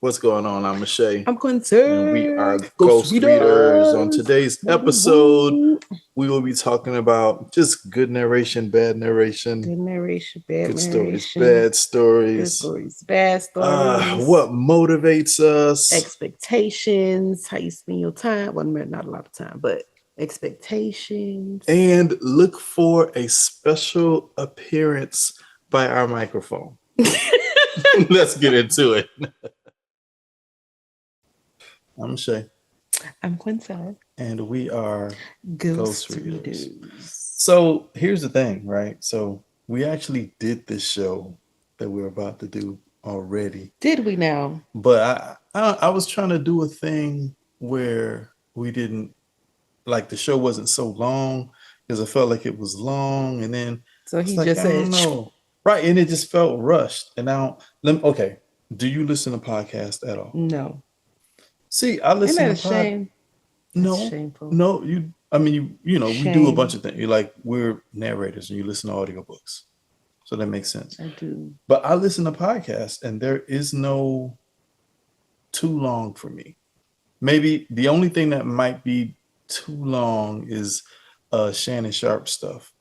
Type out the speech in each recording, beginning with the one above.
What's going on? I'm Michaé. I'm Quintell. And we are Ghost Ghostreaders. On Readers. today's episode, we will be talking about just good narration, bad narration. Good narration, bad good narration. Stories, bad stories. Good stories, bad stories. What motivates us. Expectations, how you spend your time. Well, not a lot of time, but expectations. And look for a special appearance by our microphone. Let's get into it. I'm Shay. I'm Quintell. And we are Ghost Readers. So here's the thing, right? So we actually did this show that we're about to do already. Did we now? But I was trying to do a thing where we didn't, like the show wasn't so long because I felt like it was long. And then so he just said, no. Right. And it just felt rushed. And now, okay. Do you listen to podcasts at all? No. See, I listen Isn't that a shame? No, That's shameful. No, you we do a bunch of things. You're like, we're narrators and you listen to audiobooks. So that makes sense. I do. But I listen to podcasts and there is no too long for me. Maybe the only thing that might be too long is Shannon Sharp stuff.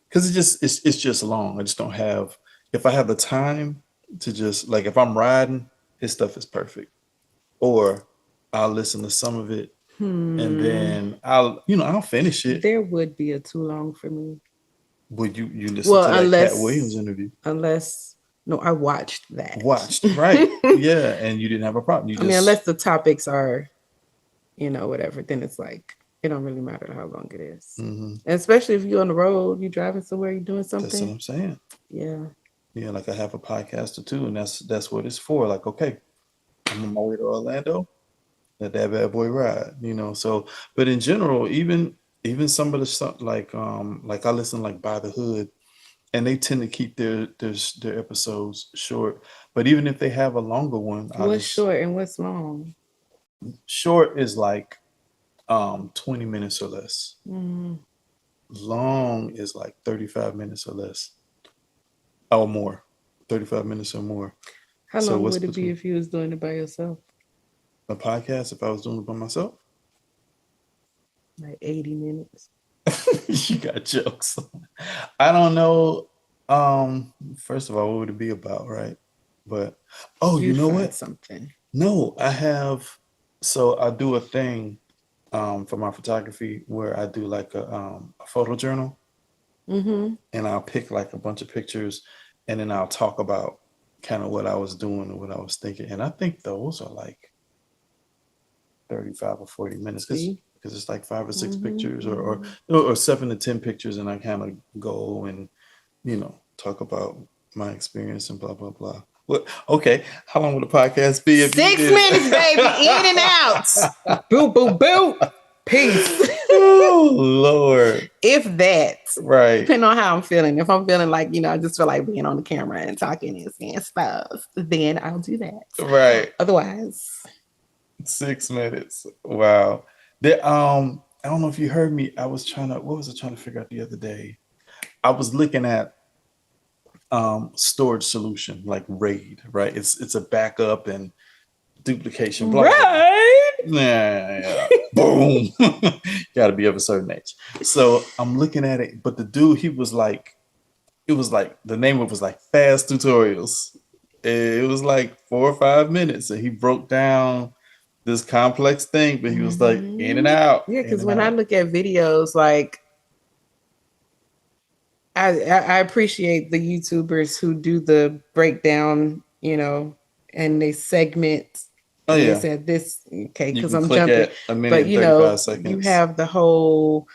Because it's just long. I just don't have, if I have the time to just, like if I'm riding, his stuff is perfect. Or I'll listen to some of it and then I'll finish it. There would be a too long for me. Would you listen to that Cat Williams interview? No, I watched that. Right. Yeah. And you didn't have a problem. Unless the topics are, whatever, then it's like, it don't really matter how long it is. Mm-hmm. Especially if you're on the road, you're driving somewhere, you're doing something. That's what I'm saying. Yeah. Yeah, like I have a podcast or two, and that's what it's for. Like, okay, I'm on my way to Orlando. Let that bad boy ride, So, but in general, even some of the stuff like I listen like By the Hood, and they tend to keep their episodes short. But even if they have a longer one, what's short and what's long? Short is like 20 minutes or less. Mm. Long is like 35 minutes or less, or more. 35 minutes or more. How long would it be if you was doing it by yourself? A podcast, if I was doing it by myself? Like 80 minutes. You got jokes. I don't know. First of all, what would it be about, right? But you know what? Something. No, I have. So I do a thing for my photography where I do like a photo journal. Mm-hmm. And I'll pick like a bunch of pictures and then I'll talk about kind of what I was doing or what I was thinking. And I think those are like 35 or 40 minutes because it's like 5 or 6 pictures or 7 to 10 pictures. And I kind of go and, talk about my experience and blah, blah, blah. Well, okay. How long would the podcast be? 6 minutes, baby. In and out. Boo, boo, boo. Peace. Oh, Lord. If that. Right. Depending on how I'm feeling. If I'm feeling like, I just feel like being on the camera and talking and saying stuff, then I'll do that. Right. Otherwise. 6 minutes. Wow. I don't know if you heard me. What was I trying to figure out the other day? I was looking at storage solution like RAID, right? It's a backup and duplication. Blah, right. Blah. Yeah. Boom. Got to be of a certain age. So I'm looking at it, but the dude, the name of it was like Fast Tutorials. It was like 4 or 5 minutes, and he broke down this complex thing, but he was like in and out. Yeah, because when I look at videos, like I appreciate the YouTubers who do the breakdown, and they segment. Oh yeah. They said this, okay, because I'm jumping. A minute and 35 seconds. You have the whole,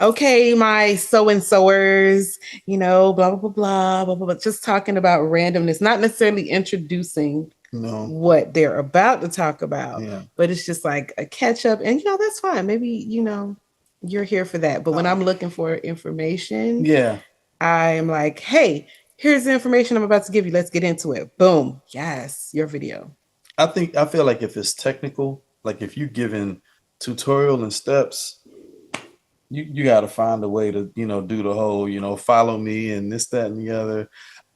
okay, my so-and-soers, blah, blah, blah, blah, blah, blah, just talking about randomness, not necessarily introducing what they're about to talk about, but it's just like a catch up. And, that's fine. Maybe, you're here for that. But when I'm looking for information, I am like, hey, here's the information I'm about to give you. Let's get into it. Boom. Yes, your video. I feel like if it's technical, like if you're given tutorial and steps, you got to find a way to, do the whole, follow me and this, that, and the other.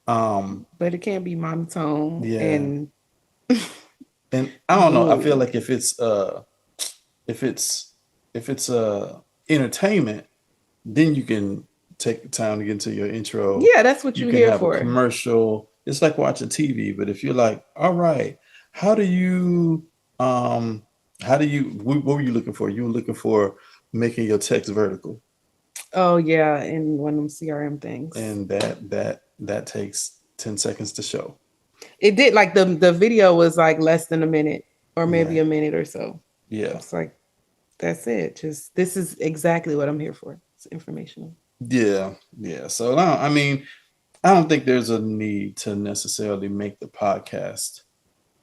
But it can't be monotone. And And I don't know. I feel like if it's entertainment, then you can take the time to get into your intro. Yeah, that's what you you're can here have for. A commercial. It's like watching TV. But if you're like, all right, how do you what were you looking for? You were looking for making your text vertical. Oh yeah, in one of them CRM things. And that takes 10 seconds to show. It did, like the video was like less than a minute or maybe a minute or so. Yeah. It's like, that's it. Just, this is exactly what I'm here for. It's informational. Yeah. Yeah. So I mean, I don't think there's a need to necessarily make the podcast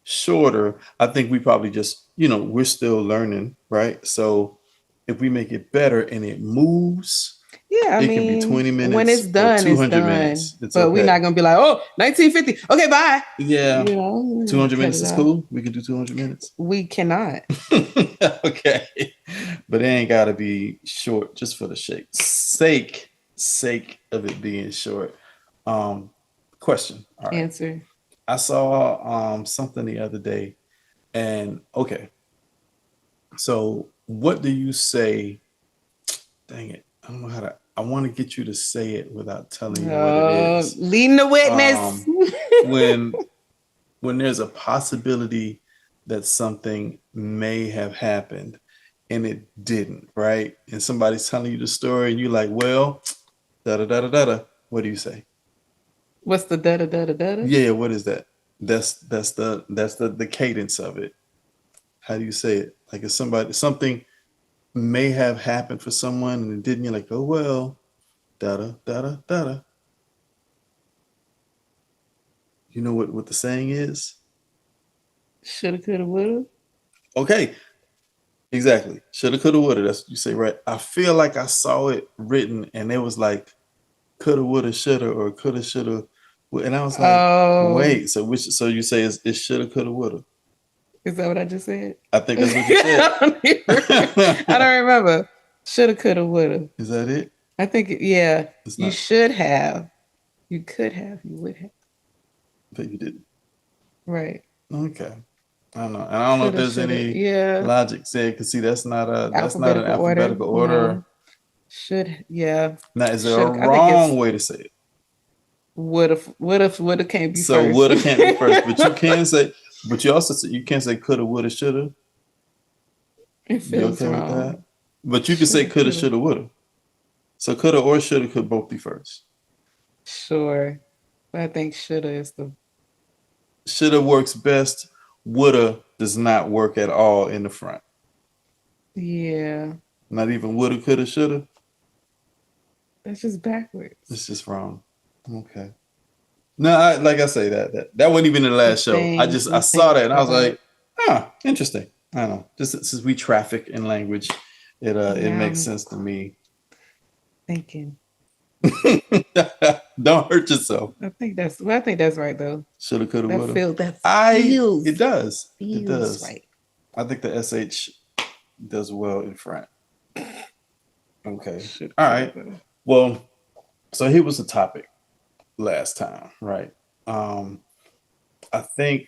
shorter. I think we probably just, we're still learning, right? So if we make it better and it moves, yeah, it can be 20 minutes. When it's done, 200 it's done. Minutes. But okay. We're not going to be like, oh, 1950. Okay, bye. Yeah. 200 minutes is cool. We can do 200 minutes. We cannot. Okay. But it ain't got to be short just for the sake of it being short. Question. All right. Answer. I saw something the other day, and okay. So what do you say? Dang it. I don't know how to. I want to get you to say it without telling you what it is. Leading the witness. When there's a possibility that something may have happened and it didn't, right? And somebody's telling you the story and you're like, well, da-da-da-da-da-da. What do you say? What's the da-da-da-da-da? Yeah, what is that? That's the cadence of it. How do you say it? Like if something may have happened for someone and it didn't, you're like, oh well, da-da-da-da-da-da. You know what the saying is? Shoulda, coulda, woulda. Okay. Exactly. Shoulda, coulda, woulda. That's what you say, right? I feel like I saw it written and it was like coulda, woulda, shoulda, or coulda, shoulda. And I was like, wait, so you say it's shoulda, coulda, woulda. Is that what I just said? I think that's what you said. I don't remember. Shoulda, coulda, woulda. Is that it? I think, yeah. You should have. You could have. You would have. But you didn't. Right. Okay. I don't know. And I don't know if there's any logic said, because see, that's not an alphabetical order. No. Should, yeah. Now, is there a wrong way to say it? Woulda can't be first. So woulda can't be first, but you can say, but you also say, you can't say coulda, woulda, shoulda. It feels wrong. With that? But you can say coulda, shoulda, woulda. So coulda or shoulda could both be first. Sure. But I think shoulda is the... Shoulda works best. Woulda does not work at all in the front. Yeah. Not even woulda, coulda, shoulda. That's just backwards. It's just wrong. Okay. No, like I say, that wasn't even in the last show. I saw that and I was like, interesting. I don't know. Just since we traffic in language, it makes sense to me. Thinking. Don't hurt yourself. I think that's right though. Shoulda, coulda, woulda. It does. It does. Right. I think the SH does well in front. Okay. All right. Well, so here was the topic last time, right? I think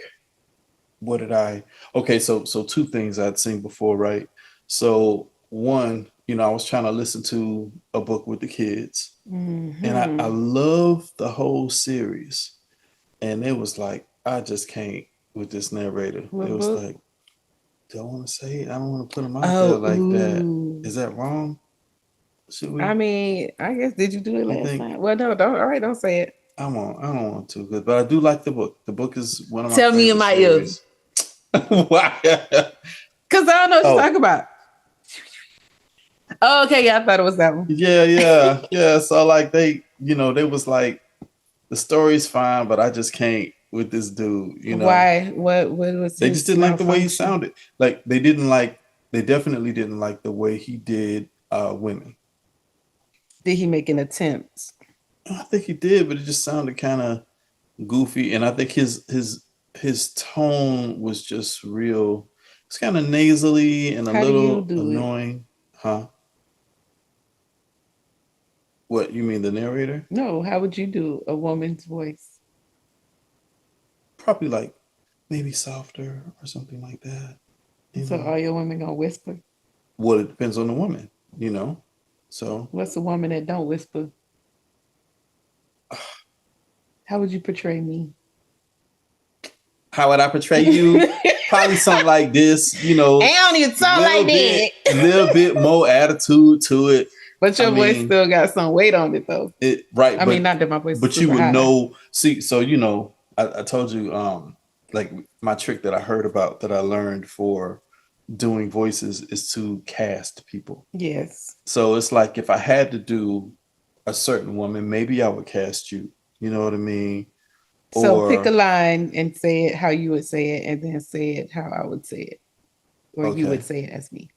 so two things I'd seen before, right? So one, I was trying to listen to a book with the kids, and I love the whole series, and it was like, I just can't with this narrator. It was like, do I want to say it? I don't want to put them out there like that. Is that wrong? Should we? I mean, I guess, did you do it last time? Well, no, don't. All right, don't say it. I don't want to, but I do like the book. The book is one of my. Tell me in my ears. Why? Because I don't know what you're talking about. Oh, okay, yeah, I thought it was that one. Yeah. So like they was like, the story's fine, but I just can't with this dude. Why? What was? They just didn't like the way he sounded. Like they definitely didn't like the way he did women. Did he make an attempt? I think he did, but it just sounded kind of goofy, and I think his tone was just real. It's kind of nasally and a little annoying, huh? What, you mean the narrator? No, how would you do a woman's voice? Probably like maybe softer or something like that. You So know? all your women gonna whisper? Well, it depends on the woman, you know. So what's the woman that don't whisper? How would you portray me? How would I portray you? Probably something like this, you know. I don't even talk like that. A little bit more attitude to it. But your voice still got some weight on it, though. Right. I mean, not that my voice but is super you would high. know. See, so, you know, I told you, like my trick that I heard about that I learned for doing voices is to cast people. Yes. So it's like if I had to do a certain woman, maybe I would cast you. You know what I mean? So pick a line and say it how you would say it, and then say it how I would say it, or you would say it as me.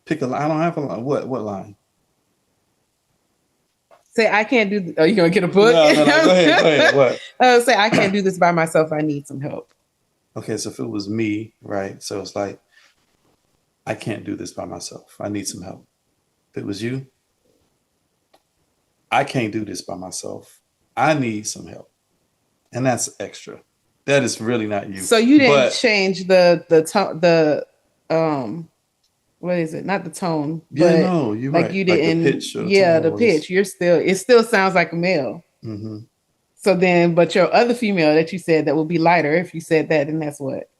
Pick a line. I don't have a line. What line? Say I can't do. Are you gonna get a book? No. Go ahead. What? Say I can't do this by myself. I need some help. Okay, so if it was me, right? So it's like I can't do this by myself. I need some help. If it was you, I can't do this by myself. I need some help. And that's extra. That is really not you. So you didn't change the tone, what is it? Not the tone. Yeah, no, you're like right. You didn't. Like the pitch. The pitch. It still sounds like a male. Mm-hmm. So then, but your other female that you said that would be lighter, if you said that, then that's what?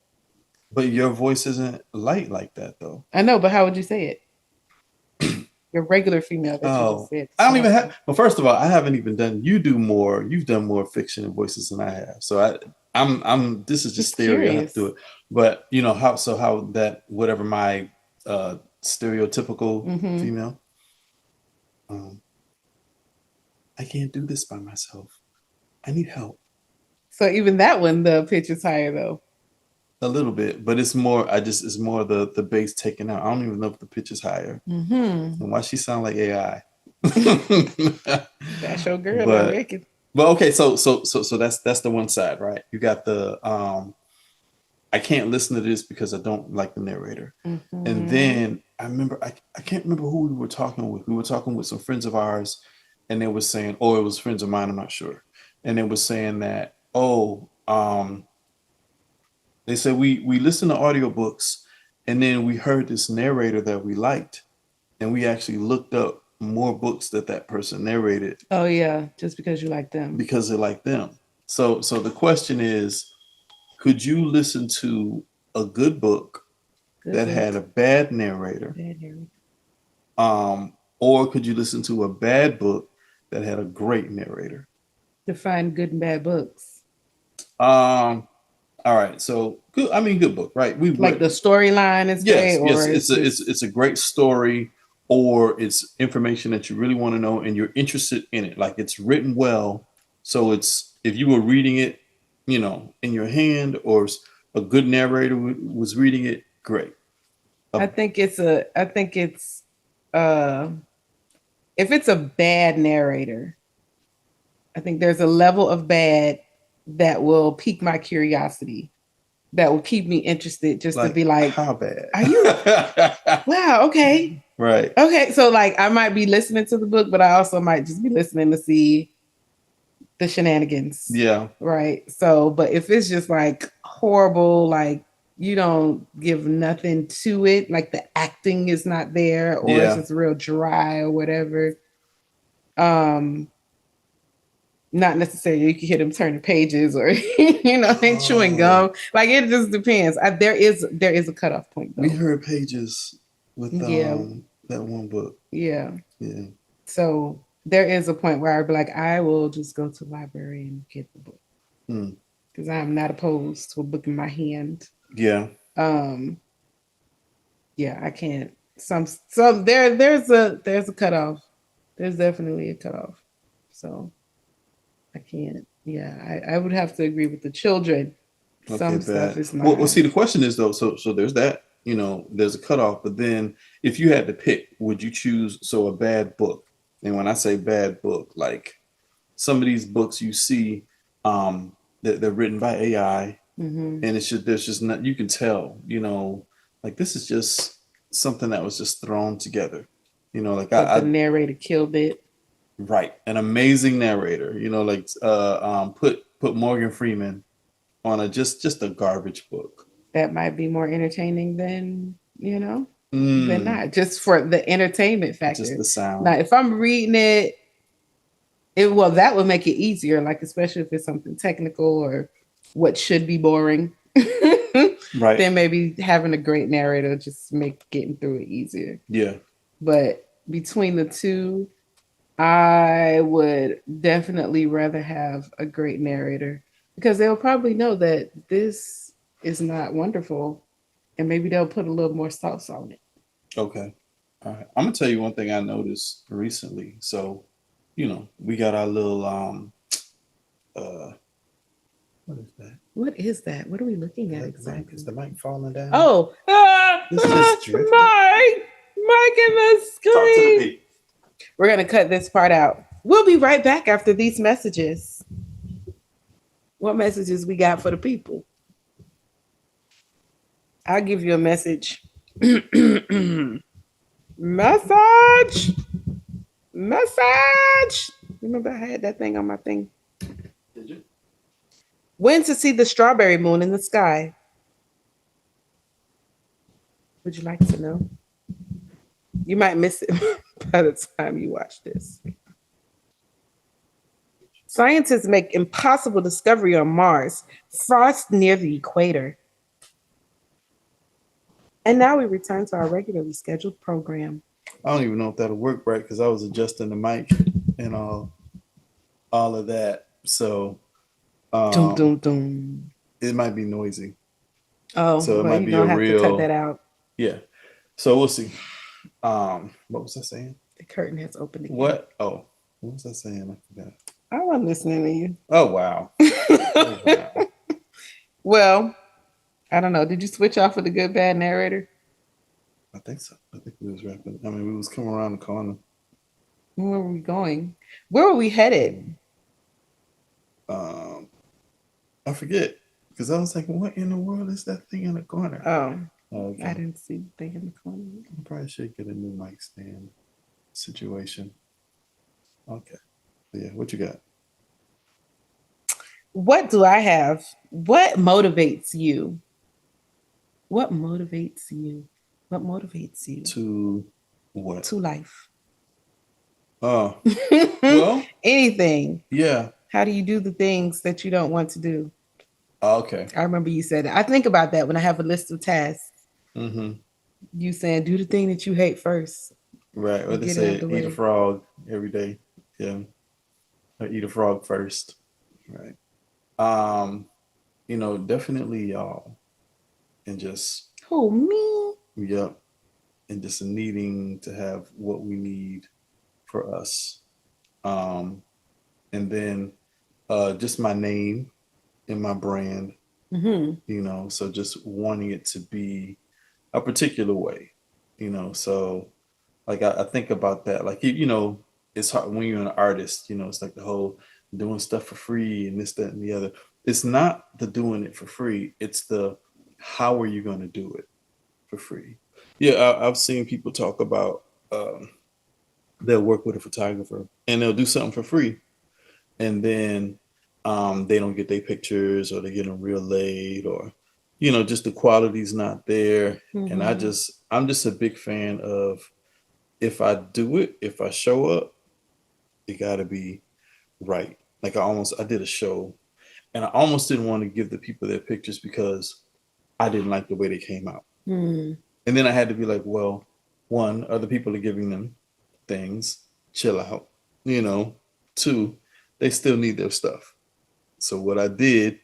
But your voice isn't light like that, though. I know, but how would you say it? Your regular female that you just said. I don't even have. Well, first of all, I haven't even done. You've done more fiction and voices than I have. So I'm. This is just theory. I have to do it. But you know how that whatever my stereotypical female. I can't do this by myself. I need help. So even that one, the pitch is higher though. A little bit, but it's more. It's more the bass taken out. I don't even know if the pitch is higher. And why she sound like AI? That's your girl, I reckon. But okay, so that's the one side, right? You got the I can't listen to this because I don't like the narrator. And then I remember I can't remember who we were talking with. We were talking with some friends of ours, and they were saying, or it was friends of mine, I'm not sure. And they were saying that, they said we listened to audiobooks and then we heard this narrator that we liked, and we actually looked up more books that person narrated. Oh yeah, just because you like them. Because they like them. So the question is, could you listen to a good book that had a bad narrator? Or could you listen to a bad book that had a great narrator? Define good and bad books. All right, so good. I mean, good book, right? We like the storyline is great. Yes, it's a great story, or it's information that you really want to know and you're interested in it. Like it's written well, so it's if you were reading it, you know, in your hand, or a good narrator was reading it, great. I think it's if it's a bad narrator, I think there's a level of bad that will pique my curiosity, that will keep me interested, just to be like, how bad are you? Wow, okay. Right. Okay, so like I might be listening to the book, but I also might just be listening to see the shenanigans. Yeah. Right. So, but if it's just like horrible, like you don't give nothing to it, like the acting is not there, or it's just real dry or whatever. Not necessarily you can hear them turning pages or they chewing gum. Like it just depends. There is a cutoff point though. We heard pages with that one book. Yeah. So there is a point where I'd be like, I will just go to the library and get the book. Because I am not opposed to a book in my hand. Yeah. Yeah, I can't. There's a cutoff. There's definitely a cutoff. So I can't. Yeah, I would have to agree with the children. Okay, some stuff is not. Well, see, the question is though. So there's that. There's a cutoff. But then, if you had to pick, would you choose a bad book? And when I say bad book, like some of these books you see, that they're written by AI, and there's just not. You can tell. Like this is just something that was just thrown together. Like the narrator killed it. Right. An amazing narrator, put Morgan Freeman on a just a garbage book. That might be more entertaining than, than not. Just for the entertainment factor. Just the sound. Now, if I'm reading it, that would make it easier, like especially if it's something technical or what should be boring. Right. Then maybe having a great narrator just make getting through it easier. Yeah. But between the two, I would definitely rather have a great narrator because they'll probably know that this is not wonderful and maybe they'll put a little more sauce on it. Okay. All right. I'm going to tell you one thing I noticed recently. So, we got our little, what is that? What is that? What are we looking at exactly? Is the mic falling down? Oh, this is drifting. Mike in the screen. Talk to the beat. We're going to cut this part out. We'll be right back after these messages. What messages we got for the people? I'll give you a message. Message. Remember I had that thing on my thing? Did you? When to see the strawberry moon in the sky? Would you like to know? You might miss it by the time you watch this. Scientists make impossible discovery on Mars. Frost near the equator. And now we return to our regularly scheduled program. I don't even know if that'll work right because I was adjusting the mic and all of that. So it might be noisy. Oh, so it might be a real. To cut that out. Yeah. So we'll see. What was I saying? The curtain has opened again. What? Oh, what was I saying? I forgot. I wasn't listening to you. Oh wow. Well, I don't know. Did you switch off with the good bad narrator? I think so. I think we was rapping. I mean, we was coming around the corner. Where were we going? Where were we headed? I forget because I was like, "What in the world is that thing in the corner?" Oh, okay. I didn't see the thing in the corner. I probably should get a new mic stand situation. Okay, yeah. What you got? What do I have? What motivates you? What motivates you? What motivates you? To what? To life. Oh. Well. Anything. Yeah. How do you do the things that you don't want to do? Oh, okay. I remember you said that. I think about that when I have a list of tasks. Mm-hmm. You saying do the thing that you hate first. Right. Or they say eat a frog every day. Yeah. Or eat a frog first. Right. Definitely y'all. And just who, me? Yep. And just needing to have what we need for us. And then just my name and my brand. Mm-hmm. So just wanting it to be a particular way, so like I think about that, like, it's hard when you're an artist, it's like the whole doing stuff for free and this, that, and the other. It's not the doing it for free. It's the, how are you going to do it for free? Yeah. I've seen people talk about, they'll work with a photographer and they'll do something for free. And then they don't get their pictures or they get them real late or, just the quality's not there. Mm-hmm. And I'm just a big fan of, if I do it, if I show up, it gotta be right. Like I did a show and I almost didn't want to give the people their pictures because I didn't like the way they came out. Mm. And then I had to be like, well, one, other people are giving them things, chill out, Two, they still need their stuff. So what I did,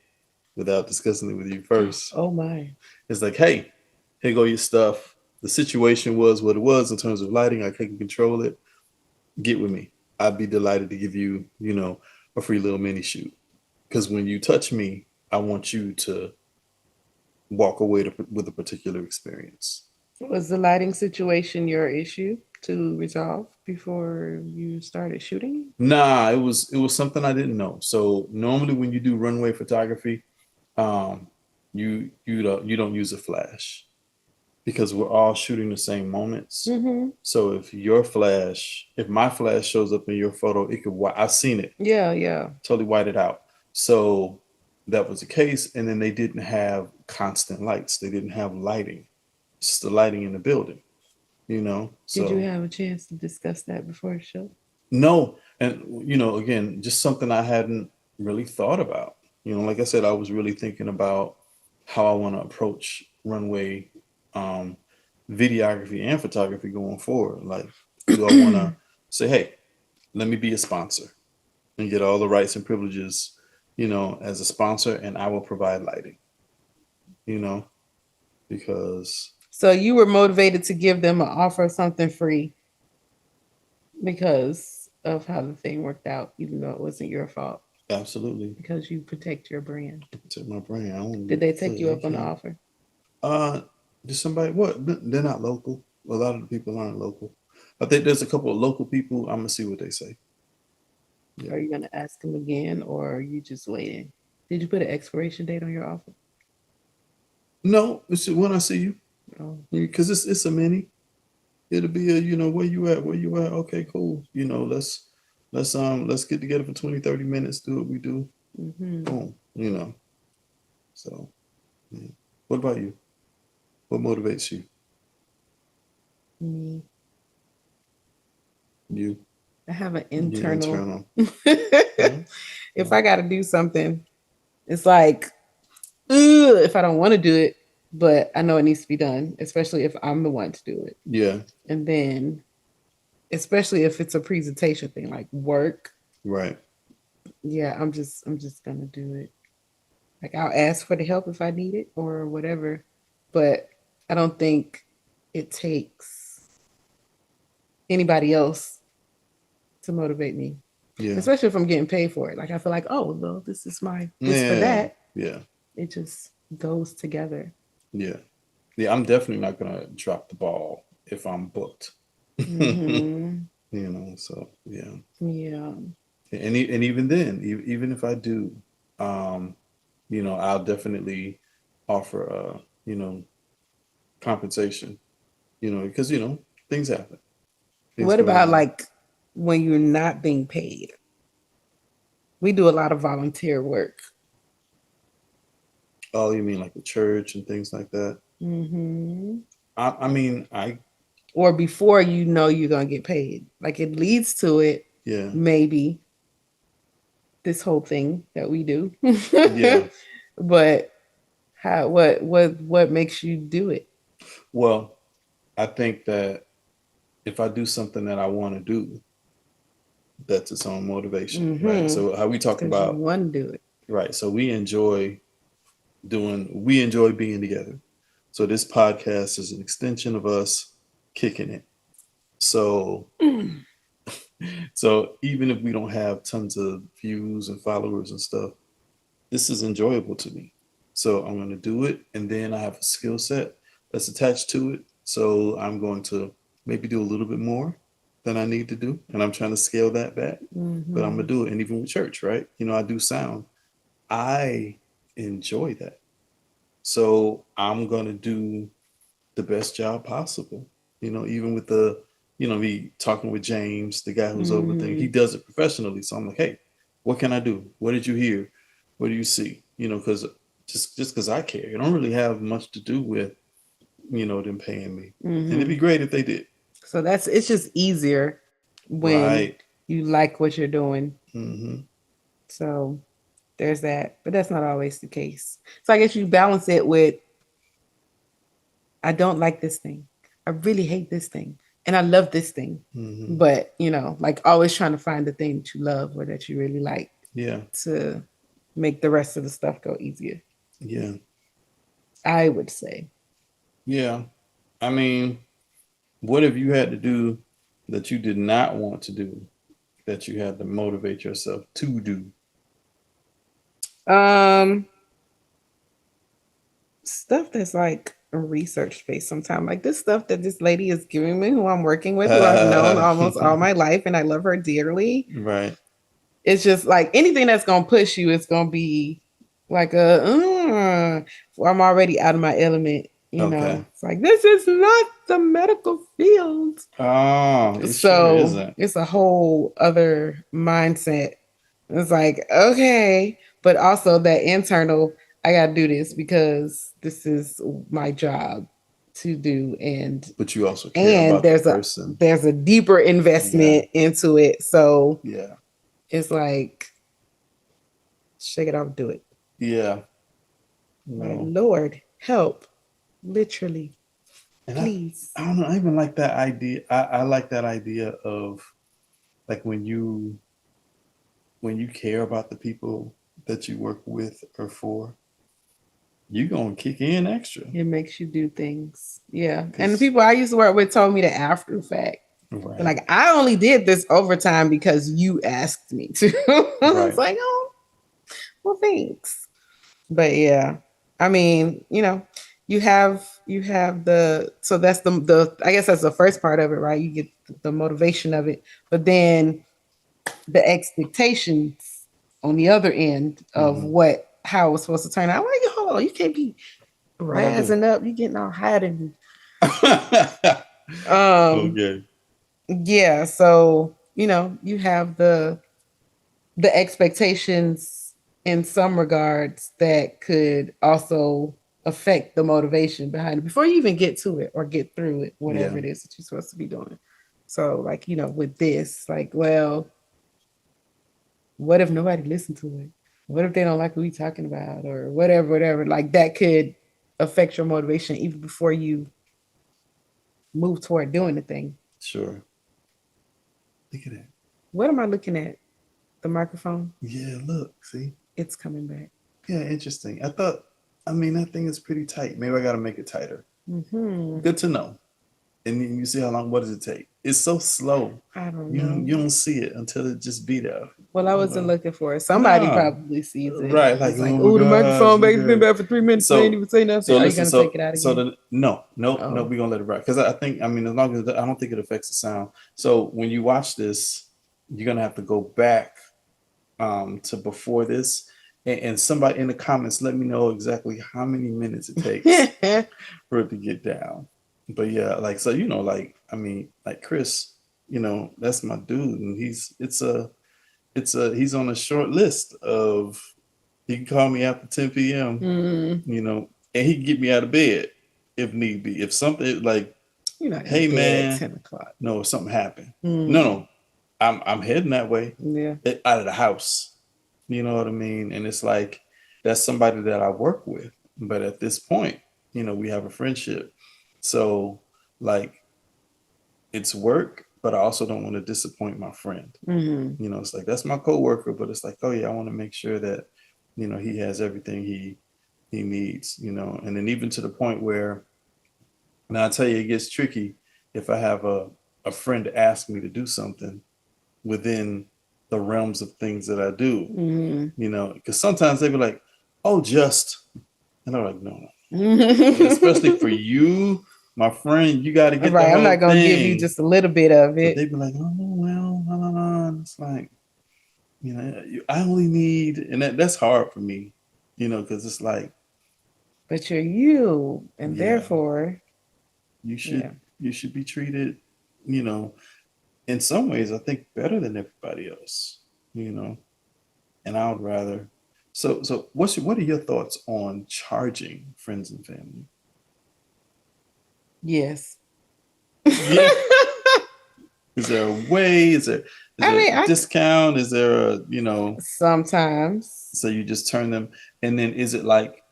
without discussing it with you first. Oh my. It's like, hey, here go your stuff. The situation was what it was in terms of lighting. I couldn't control it. Get with me. I'd be delighted to give you, a free little mini shoot. Because when you touch me, I want you to walk away with a particular experience. Was the lighting situation your issue to resolve before you started shooting? Nah, it was something I didn't know. So normally when you do runway photography, you don't use a flash because we're all shooting the same moments. Mm-hmm. So if my flash shows up in your photo, it could, I've seen it. Yeah. Totally white it out. So that was the case. And then they didn't have constant lights. They didn't have lighting, just the lighting in the building, you know? Did you So have a chance to discuss that before the show? no. And, again, just something I hadn't really thought about. Like I said, I was really thinking about how I want to approach runway um, videography and photography going forward. Like, do I want to say, hey, let me be a sponsor and get all the rights and privileges, as a sponsor, and I will provide lighting, because. So you were motivated to give them an offer of something free because of how the thing worked out, even though it wasn't your fault. Absolutely. Because you protect your brand. Protect my brand. Did they take you up on the offer? Just somebody, what? They're not local. A lot of the people aren't local. I think there's a couple of local people. I'm going to see what they say. Yeah. Are you going to ask them again, or are you just waiting? Did you put an expiration date on your offer? No, it's when I see you. Because it's a mini. It'll be a, where you at? Okay, cool. Let's get together for 20, 30 minutes, do what we do. Boom. So yeah. What about you? What motivates you? Me. You. I have an internal. If I got to do something, it's like, if I don't want to do it, but I know it needs to be done, especially if I'm the one to do it. Yeah. And then, especially if it's a presentation thing like work. Right. Yeah, I'm just gonna do it. Like, I'll ask for the help if I need it or whatever, but I don't think it takes anybody else to motivate me. Yeah. Especially if I'm getting paid for it. Like, I feel like, oh, well, this is this for that. Yeah. It just goes together. Yeah. Yeah, I'm definitely not gonna drop the ball if I'm booked. Mm-hmm. So yeah. Yeah. And even then, even if I do, I'll definitely offer compensation, because things happen. What about like when you're not being paid? We do a lot of volunteer work. Oh, you mean like the church and things like that? Mm-hmm. I mean, or before you're gonna get paid, like it leads to it. Yeah. Maybe this whole thing that we do. Yeah. But what makes you do it? Well, I think that if I do something that I want to do, that's its own motivation, right? So how we talk about you want to do it, right? So we enjoy being together. So this podcast is an extension of us kicking it. So, so even if we don't have tons of views and followers and stuff, this is enjoyable to me. So I'm going to do it, and then I have a skill set that's attached to it. So I'm going to maybe do a little bit more than I need to do, and I'm trying to scale that back. Mm-hmm. But I'm gonna do it, and even with church, right? I do sound. I enjoy that, so I'm gonna do the best job possible. Even with me talking with James, the guy who's over there, he does it professionally. So I'm like, hey, what can I do? What did you hear? What do you see? Because just because I care, it don't really have much to do with them paying me, and it'd be great if they did. So it's just easier when you like what you're doing. Mm-hmm. So there's that, but that's not always the case. So I guess you balance it with, I don't like this thing. I really hate this thing. And I love this thing. Mm-hmm. But, like always trying to find the thing that you love or that you really like. Yeah. To make the rest of the stuff go easier. Yeah. I would say. Yeah. I mean, what have you had to do that you did not want to do, that you had to motivate yourself to do? Stuff that's like research based sometimes. Like this stuff that this lady is giving me, who I'm working with, who I've known almost all my life, and I love her dearly. Right. It's just like anything that's gonna push you, it's gonna be like I'm already out of my element. It's like, this is not the medical field. Oh, so sure it's a whole other mindset. It's like, okay, but also that internal, I gotta do this because this is my job to do. And but you also care about the person. There's a deeper investment into it. So yeah, it's like shake it off, do it. Yeah. No. Lord, help. Literally. And please. I don't know, I even like that idea. I like that idea of like when you care about the people that you work with or for, you gonna kick in extra. It makes you do things. Yeah. And the people I used to work with told me the after fact. Right. Like, I only did this overtime because you asked me to. Right. It's like, oh, well, thanks. But yeah, I mean, you have so that's the I guess that's the first part of it, right? You get the motivation of it, but then the expectations on the other end of how it's supposed to turn out. Like, hold on, you can't be razzing up. You getting all hot and okay. Yeah, so you have the expectations in some regards that could also affect the motivation behind it before you even get to it or get through it, whatever it is that you're supposed to be doing. So like, with this, like, well, what if nobody listened to it? What if they don't like what we're talking about or whatever? Like that could affect your motivation even before you move toward doing the thing. Sure. Look at that. What am I looking at? The microphone? Yeah, look, see? It's coming back. Yeah, interesting. I think it's pretty tight. Maybe I got to make it tighter. Mm-hmm. Good to know. And then you see how long, what does it take? It's so slow. I don't know. You don't see it until it just be there. Well, I wasn't looking for it. Somebody probably sees it. Right. Like, oh, the microphone been back for 3 minutes. So, they ain't even say nothing. So are you going to take it out again? No, we're going to let it ride. Because I think, as long as, I don't think it affects the sound. So when you watch this, you're going to have to go back to before this. And somebody in the comments, let me know exactly how many minutes it takes for it to get down. But yeah, like, so, like Chris, that's my dude. And he's on a short list of, he can call me after 10 p.m., and he can get me out of bed if need be. If something like, hey man, at 10 o'clock. No, if something happened. No, I'm heading that way. Yeah. Out of the house. You know what I mean? And it's like, that's somebody that I work with. But at this point, we have a friendship. So like, it's work, but I also don't want to disappoint my friend. Mm-hmm. It's like, that's my coworker, but it's like, oh yeah, I want to make sure that, he has everything he needs, and then even to the point where, now I tell you, it gets tricky if I have a friend ask me to do something within the realms of things that I do, because sometimes they be like, oh, and I'm like, no. Especially for you, my friend, you got to get right. I'm not going to give you just a little bit of it. But they be like, oh, well, no. It's like, I only need, and that's hard for me, because it's like. But you're you, and therefore. You should be treated, in some ways, I think better than everybody else, and I would rather. So what are your thoughts on charging friends and family? Yes. Yeah. Is there a way? Is there a discount? Is there a, sometimes. So you just turn them, and then is it like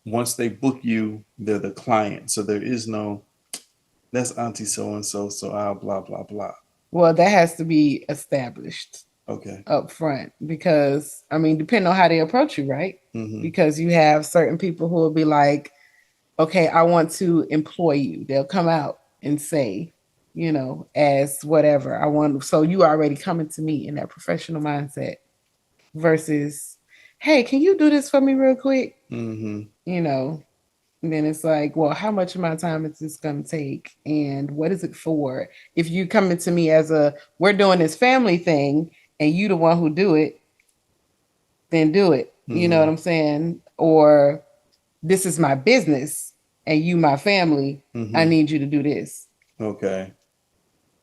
once they book you, they're the client. So there is no, that's auntie so-and-so, so I'll blah, blah, blah. Well, that has to be established. Okay. Up front, because depending on how they approach you, right? Mm-hmm. Because you have certain people who will be like, okay, I want to employ you. They'll come out and say, as whatever so you already coming to me in that professional mindset versus, hey, can you do this for me real quick? Mm-hmm. And then it's like, well, how much of my time is this going to take? And what is it for? If you coming to me as we're doing this family thing and you the one who do it, then do it. Mm-hmm. You know what I'm saying? Or this is my business and you my family. Mm-hmm. I need you to do this. Okay.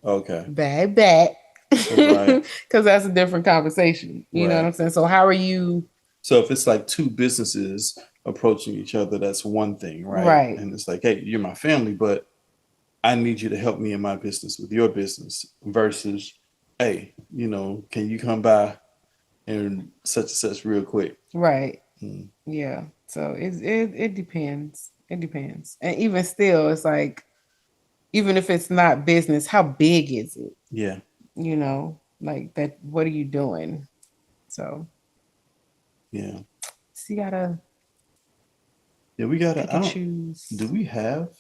Back. Because that's a different conversation. You know what I'm saying? So how are you So if it's like two businesses approaching each other, that's one thing, right? Right. And it's like, hey, you're my family, but I need you to help me in my business with your business versus, hey, can you come by and such real quick? Right. Yeah. So it depends. It depends. And even still, it's like, even if it's not business, how big is it? Yeah. Like that, what are you doing? So Yeah. you gotta we gotta pick and choose. Do we have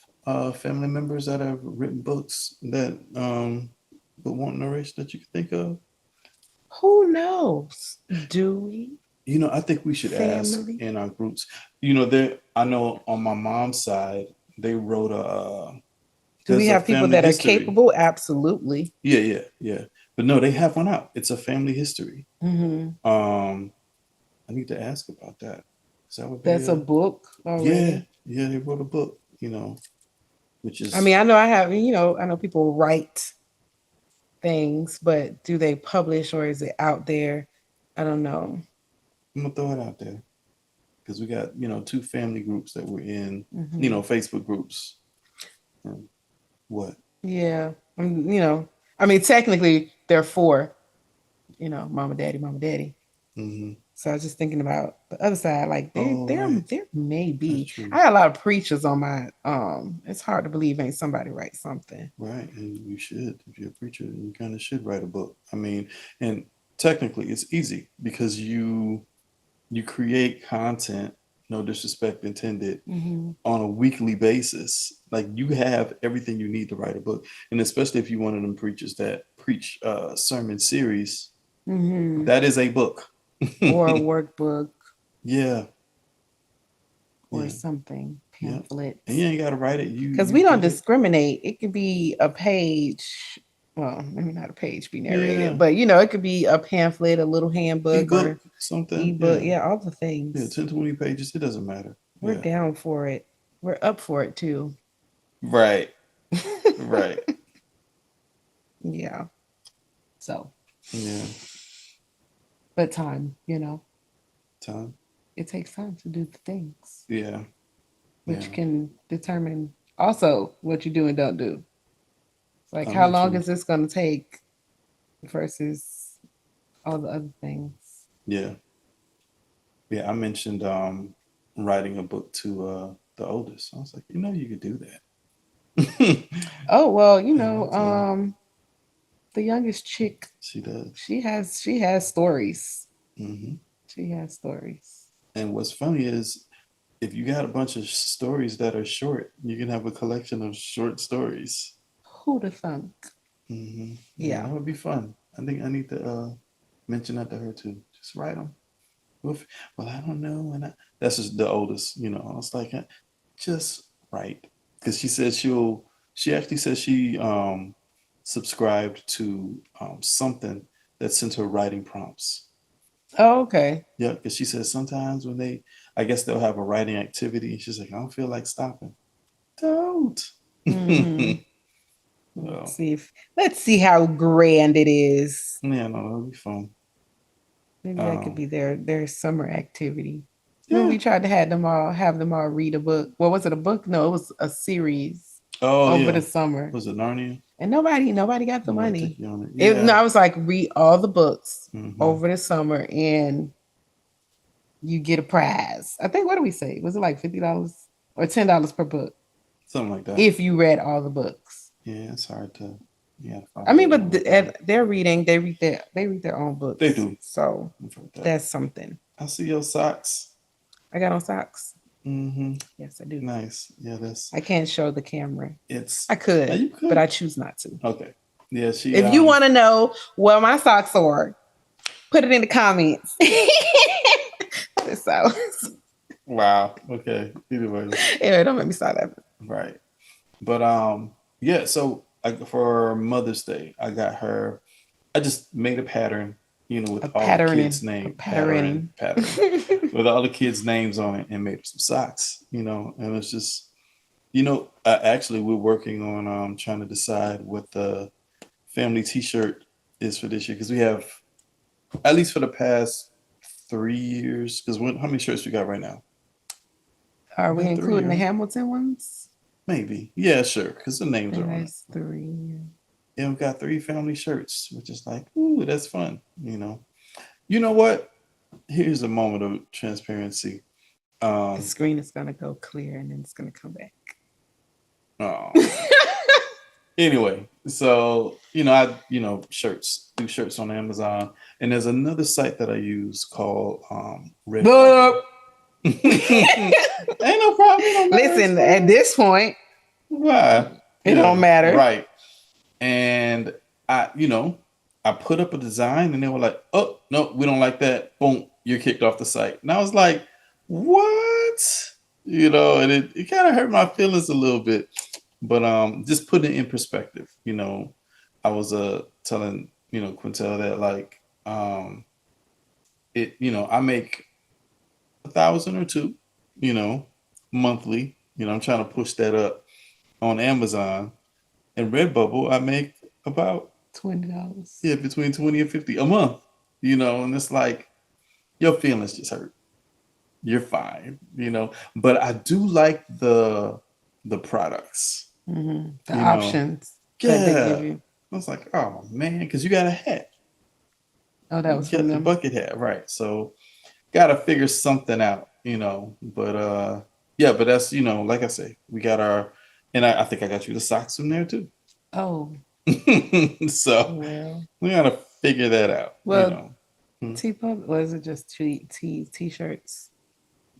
family members that have written books that but want narration that you can think of? Who knows? Do we? I think we should ask in our groups. I know on my mom's side, they wrote do we have people that history. Are capable? Absolutely. Yeah. But no, they have one out. It's a family history. I need to ask about that. That's a book already? Yeah, they wrote a book, which is... I mean, I know I know people write things, but do they publish or is it out there? I don't know. I'm gonna throw it out there because we got, two family groups that we're in, Facebook groups. What? Yeah. I mean, technically there are 4, mama, daddy. So I was just thinking about the other side, like there may be. I got a lot of preachers on my it's hard to believe ain't somebody write something. Right. And you should. If you're a preacher, you kind of should write a book. I mean, and technically it's easy because you create content, no disrespect intended, on a weekly basis. Like you have everything you need to write a book. And especially if you're one of them preachers that preach sermon series, that is a book. Or a workbook. Yeah. Or something. Pamphlet. And you ain't got to write it. Because we don't discriminate. It could be a page. Well, maybe not a page be narrated, but it could be a pamphlet, a little handbook, e-book, or something. E-book, all the things. Yeah, 10, 20 pages. It doesn't matter. We're down for it. We're up for it too. Right. Right. Yeah. So. Yeah. But time, Time. It takes time to do the things. Yeah. Which can determine also what you do and don't do. It's like, how long is this going to take versus all the other things? Yeah. Yeah, I mentioned writing a book to the oldest. I was like, you could do that. Oh, well, the youngest chick. She does. She has stories. She has stories. And what's funny is if you got a bunch of stories that are short, you can have a collection of short stories. Who'da thunk? Yeah, that would be fun. I think I need to mention that to her too. Just write them. Well, I don't know. And that's just the oldest, I was like, just write. Because she said she actually said she subscribed to something that sent her writing prompts. Oh, okay. Yeah, because she says sometimes when I guess they'll have a writing activity, and she's like, I don't feel like stopping. Don't. Well, let's see how grand it is. Yeah, no, that'll be fun. Maybe that could be their summer activity. Yeah. We tried to have them all read a book. Well, was it a book? No, it was a series. Over the summer. Was it Narnia? And nobody got the money. No, I was like, read all the books over the summer and you get a prize. I think, what do we say? Was it like $50 or $10 per book? Something like that. If you read all the books. Yeah, it's hard to. Yeah. I mean, but they're reading. They read their own books. They do. So that's something. I see your socks. I got on socks. Yes, I do. Nice. Yeah, I can't show the camera. I could, but I choose not to. Okay. Yeah, if you want to know what my socks are, put it in the comments. So. Wow. Okay. Either way. Anyway, don't make me start that. Right. But yeah. So for Mother's Day, I got her. I just made a pattern. With all the kids' names. Pattern. With all the kids' names on it and made some socks, and it's just, actually we're working on trying to decide what the family t-shirt is for this year. Because we have, at least for the past 3 years. Because how many shirts we got right now? Are we About 3, including the right? Hamilton ones? Maybe. Yeah, sure. Because the names are on it. That's 3. Yeah, we got 3 family shirts, which is like, ooh, that's fun. You know what? Here's a moment of transparency. The screen is gonna go clear and then it's gonna come back. Oh. Anyway, so I shirts, do shirts on Amazon, and there's another site that I use called Redbubble. Ain't no problem. Listen, at this point, why? It don't matter, right? And I put up a design, and they were like, "Oh no, we don't like that." Boom, you're kicked off the site. And I was like, "What?" And it kind of hurt my feelings a little bit. But just putting it in perspective, I was telling Quintell that like I make 1,000 or 2, monthly. I'm trying to push that up on Amazon. And Redbubble, I make about $20. Yeah, between 20 and 50 a month. And it's like your feelings just hurt. You're fine, But I do like the products. Mm-hmm. The options that they give you. I was like, oh man, because you got a hat. Oh, that was from them. The bucket hat, right? So, gotta figure something out, But but that's like I say, we got our, and I think I got you the socks from there too. Oh, so we gotta figure that out. Well, TeePublic, was it just t-shirts?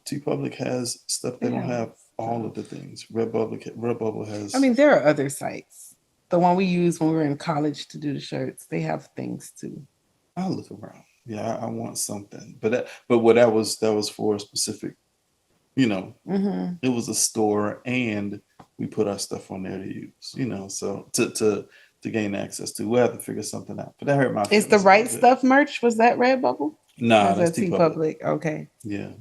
TeePublic has stuff. They don't have all of the things. Redbubble has. I mean, there are other sites. The one we use when we were in college to do the shirts, they have things too. I'll look around. Yeah, I want something, but what that was for a specific. It was a store, and we put our stuff on there to use. So to gain access to, we'll have to figure something out. But that hurt my feelings. Is the Right Stuff merch? Was that Redbubble? Nah, that's TeePublic. Okay. Yeah.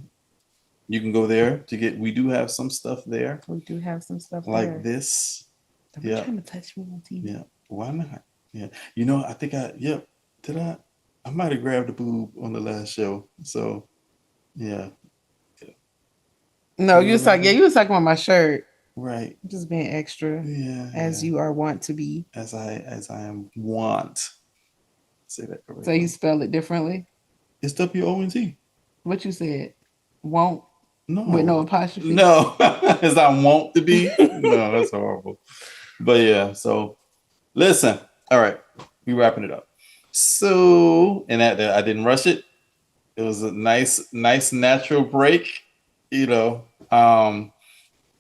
You can go there to get. We do have some stuff there. We do have some stuff like there. this. Don't trying to touch me on TV. Yeah. Why not? Yeah. I think did I might have grabbed a boob on the last show. So yeah. No, you was talking about my shirt. Right. Just being extra. Yeah. As you are wont to be. As I am want. Say that correctly. So you spell it differently? It's WONT. What you said? Won't? No. With no apostrophe? No. As I want to be? No, that's horrible. But yeah, so listen. All right. We wrapping it up. So, and that I didn't rush it. It was a nice natural break.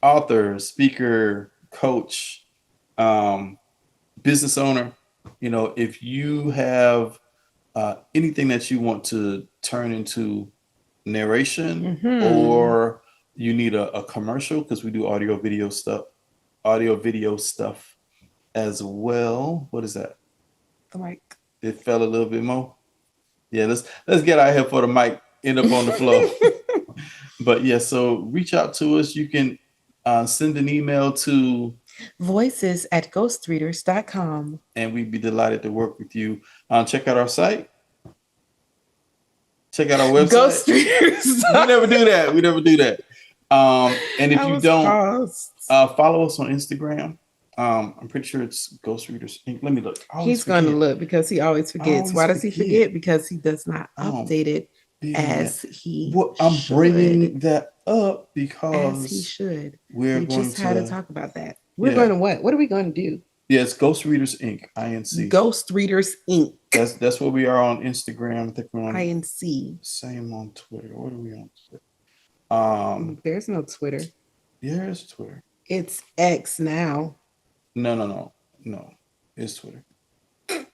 Author, speaker, coach, business owner. If you have anything that you want to turn into narration, or you need a commercial, because we do audio video stuff as well. What is that? The mic. It fell a little bit more. Yeah, let's get out here for the mic end up on the floor. But yeah, so reach out to us. You can send an email to voices@ghostreaders.com, and we'd be delighted to work with you. Check out our site. Check out our website. Ghostreaders. We never do that. And if you don't, follow us on Instagram. I'm pretty sure it's Ghostreaders Inc. Let me look. He's going to look because he always forgets. Why does he forget? Because he does not update it as he I'm bringing that up because as he should. We just had to talk about that. We're going to what? What are we going to do? Yeah, it's Ghostreaders Inc. INC. Ghostreaders Inc. That's what we are on Instagram. I think we're on INC. Same on Twitter. What are we on Twitter? There's no Twitter. Yeah, there's Twitter. It's X now. No. It's Twitter. Yeah,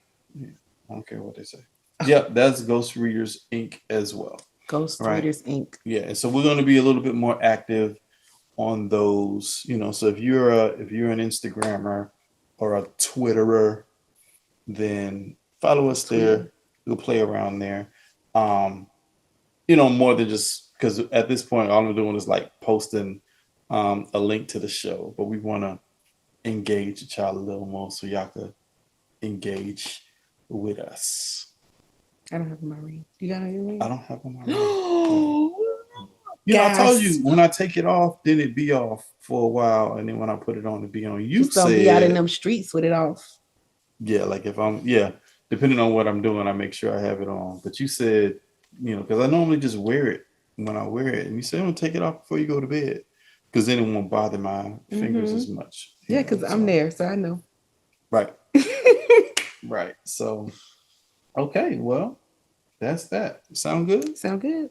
I don't care what they say. Yeah, that's Ghostreaders Inc. as well. Ghostreaders Inc. Yeah, and so we're going to be a little bit more active on those. So if you're an Instagrammer or a Twitterer, then follow us there. We'll play around there. More than just because at this point all I'm doing is like posting a link to the show, but we want to engage the child a little more so y'all could engage with us. I don't have my ring. You got on your ring? I don't have on my ring. You know, I told you when I take it off, then it be off for a while, and then when I put it on, it be on. You just don't be out in them streets with it off. Yeah, like if I'm depending on what I'm doing, I make sure I have it on. But you said, you know, because I normally just wear it when I wear it, and you said, "Don't take it off before you go to bed," because then it won't bother my fingers as much. Yeah, because I'm there, so I know. Right. Right. So, okay, well, that's that. Sound good? Sound good.